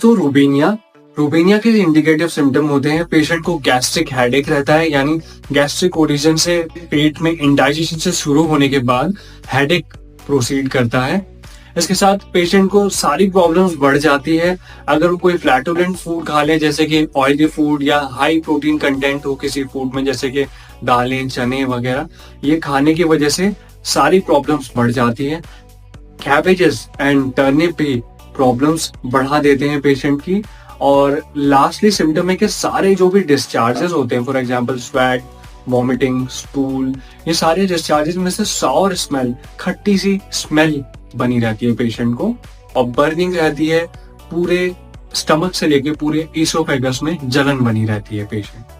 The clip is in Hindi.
तो रूबेनिया रूबेनिया के इंडिकेटिव सिम्टम होते हैं, पेशेंट को गैस्ट्रिक हेडेक रहता है, यानी गैस्ट्रिक ओरिजिन से पेट में इंडाइजेशन से शुरू होने के बाद हेडेक प्रोसीड करता है। इसके साथ पेशेंट को सारी प्रॉब्लम्स बढ़ जाती है। अगर वो कोई फ्लैटुलेंट फूड खा ले, जैसे कि ऑयली फूड या हाई प्रोटीन कंटेंट हो किसी फूड में, जैसे कि दालें, चने वगैरह, ये खाने की वजह से सारी प्रॉब्लम्स बढ़ जाती है। कैबेजेस एंड टर्निप भी प्रॉब्लम्स बढ़ा देते हैं पेशेंट की। और लास्टली सिम्टम है कि सारे जो भी डिस्चार्जेस होते हैं, for example sweat, vomiting, stool, ये सारे डिस्चार्जेस में से सॉर स्मेल, खट्टी सी स्मेल बनी रहती है पेशेंट को, और बर्निंग रहती है, पूरे स्टमक से लेके पूरे ईसोफेगस में जलन बनी रहती है पेशेंट।